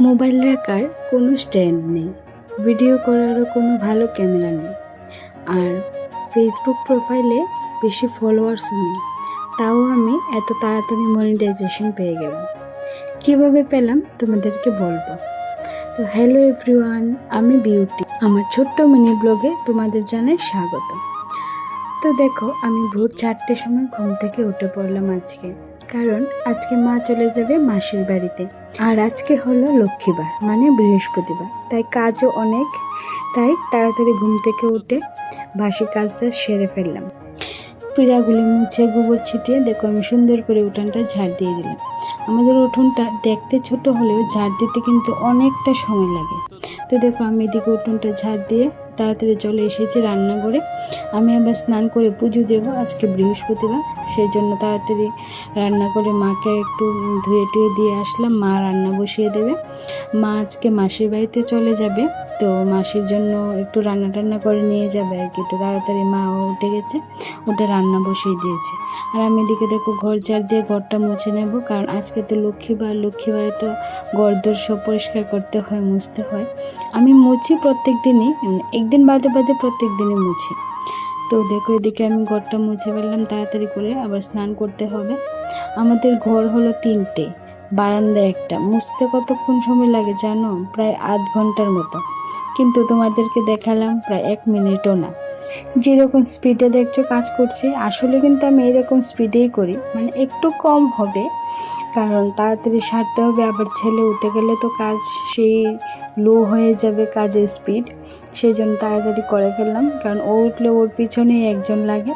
Mobile রাখার কোনো stand নেই, ভিডিও করারও কোনো ভালো ক্যামেরা নেই, আর ফেসবুক প্রোফাইলে বেশি ফলোয়ার্সও নেই। তাও আমি এত তাড়াতাড়ি মনিটাইজেশন পেয়ে গেলাম। কিভাবে পেলাম তোমাদেরকে বলবো। তো হ্যালো এভরিওয়ান, আমি বিউটি। আমার ছোট্ট মিনি ব্লগে তোমাদের জানাই স্বাগত। তো দেখো, আমি ভোর 4টের সময় ঘুম থেকে উঠে পড়লাম আজকে, কারণ আজকে মা চলে যাবে মাসির বাড়িতে। আর আজকে হলো লক্ষ্মীবার, মানে বৃহস্পতিবার, তাই কাজও অনেক। তাই তাড়াতাড়ি ঘুম থেকে উঠে বাসি কাজটা সেরে ফেললাম। পিঁড়াগুলি মুছে গোবর ছিটিয়ে দেখো আমি সুন্দর করে উঠানটা ঝাড় দিয়ে দিলাম। আমাদের উঠোনটা দেখতে ছোট হলেও ঝাড় দিতে কিন্তু অনেকটা সময় লাগে। তো দেখো আমি এদিকে উঠোনটা ঝাড় দিয়ে তাড়াতাড়ি চলে এসেছি রান্নাঘরে। আমি আবার স্নান করে পুজো দেবো, আজকে বৃহস্পতিবার, সেই জন্য তাড়াতাড়ি রান্না করে মাকে একটু ধুয়ে টুয়ে দিয়ে আসলাম। মা রান্না বসিয়ে দেবে। মা আজকে মাসির বাড়িতে চলে যাবে, তো মাসির জন্য একটু রান্না টান্না করে নিয়ে যাবে আর কি। তো তাড়াতাড়ি মা উঠে গেছে, ওটা রান্না বসিয়ে দিয়েছে। আর আমি এদিকে দেখো ঘর ঝাড় দিয়ে ঘরটা মুছে নেব, কারণ আজকে তো লক্ষ্মীবারে তো ঘরদোর সব পরিষ্কার করতে হয়, মুছতে হয়। আমি মুছি প্রত্যেক দিনই, একদিন বাদে বাদে প্রত্যেক দিনই মুছি। তো দেখো এদিকে আমি ঘরটা মুছে ফেললাম তাড়াতাড়ি করে, আবার স্নান করতে হবে। আমাদের ঘর হলো 3টে, বারান্দা একটা। মুছতে কতক্ষণ সময় লাগে জানো? প্রায় আধ ঘন্টার মতো। কিন্তু তোমাদেরকে দেখালাম প্রায় 1 মিনিটও না। যেরকম স্পিডে দেখছো কাজ করছে, আসলে কিন্তু আমি এরকম স্পিডেই করি, মানে একটু কম হবে, কারণ তাড়াতাড়ি সারতে হবে। আবার ছেলে উঠে গেলে তো কাজ সেই লো হয়ে যাবে কাজের স্পিড, সেই জন্য তাড়াতাড়ি করে ফেললাম। কারণ ও উঠলে ওর পিছনেই একজন লাগে,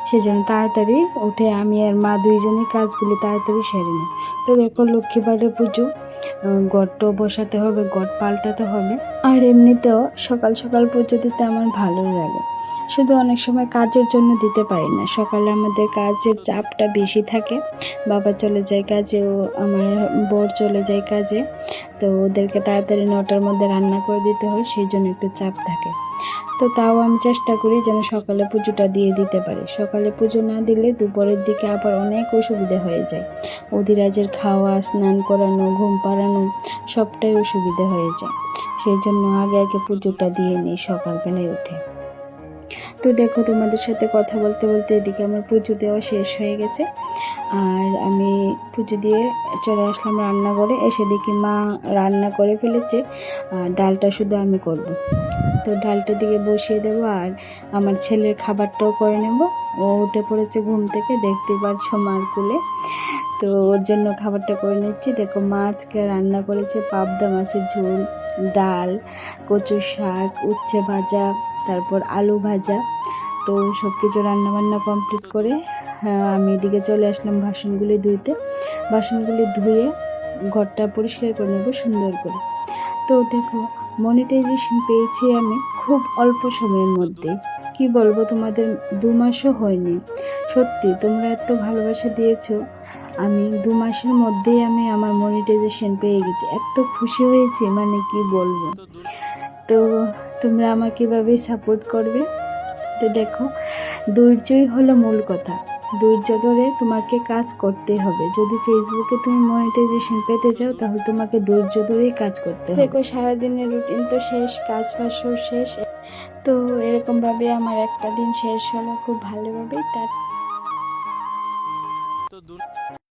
সেই জন্য তাড়াতাড়ি উঠে আমি আর মা দুইজনই কাজগুলি তাড়াতাড়ি সেরে নিই। তো দেখো লক্ষ্মীবারের পুজো, ঘরটাও বসাতে হবে, ঘর পাল্টাতে হবে। আর এমনিতেও সকাল সকাল পুজো দিতে আমার ভালোই লাগে, শুধু অনেক সময় কাজের জন্য দিতে পারি না। সকালে আমাদের কাজের চাপটা বেশি থাকে, বাবা চলে যায় কাজে, ও আমার বর চলে যায় কাজে, তো ওদেরকে তাড়াতাড়ি 9টার মধ্যে রান্না করে দিতে হয়, সেই জন্য একটু চাপ থাকে। তো তাও আমি চেষ্টা করি যেন সকালে পুজোটা দিয়ে দিতে পারি। সকালে পুজো না দিলে দুপুরের দিকে আবার অনেক অসুবিধা হয়ে যায়। অধিরাজের খাওয়া, স্নান করানো, ঘুম পাড়ানো সবটাই অসুবিধা হয়ে যায়, সেই জন্য আগে আগে পুজোটা দিয়ে নিই সকালবেলায় উঠে। তো দেখো তোমাদের সাথে কথা বলতে বলতে এদিকে আমার পুজো দেওয়া শেষ হয়ে গেছে, আর আমি পুজো দিয়ে চলে আসলাম রান্নাঘরে। এসে দেখি মা রান্না করে ফেলেছে, আর ডালটা শুধু আমি করব। তো ডালটা দিকে বসিয়ে দেবো, আর আমার ছেলের খাবারটাও করে নেব। ও উঠে পড়েছে ঘুম থেকে, দেখতে পারছো মার কোলে, তো ওর জন্য খাবারটা করে নিচ্ছি। দেখো মা আজকে রান্না করেছে পাবদা মাছের ঝোল, ডাল, কচুর শাক, উচ্ছে ভাজা, তারপর আলু ভাজা। তো সব কিছু রান্নাবান্না কমপ্লিট করে আমি এদিকে চলে আসলাম বাসনগুলি ধুইতে। বাসনগুলি ধুয়ে ঘরটা পরিষ্কার করে নেব সুন্দর করে। তো দেখো মনিটাইজেশন পেয়েছি আমি খুব অল্প সময়ের মধ্যে। কি বলবো তোমাদের, 2 মাসও হয়নি। সত্যি তোমরা এত ভালোবাসা দিয়েছো, আমি 2 মাসের মধ্যেই আমি আমার মনিটাইজেশন পেয়ে গেছি। এত খুশি হয়েছি, মানে কি বলবো। তো তোমরা আমাকে এভাবেই সাপোর্ট করবে। তো দেখো ধৈর্যই হলো মূল কথা, ধৈর্য ধরে তোমাকে কাজ করতে হবে। যদি ফেসবুকে তুমি মনিটাইজেশন পেতে চাও, তাহলে তোমাকে ধৈর্য ধরেই কাজ করতে হবে। দেখো সারাদিনের রুটিন তো শেষ, কাজ বাসও শেষ, তো এরকমভাবে আমার একটা দিন শেষ হলো খুব ভালোভাবেই।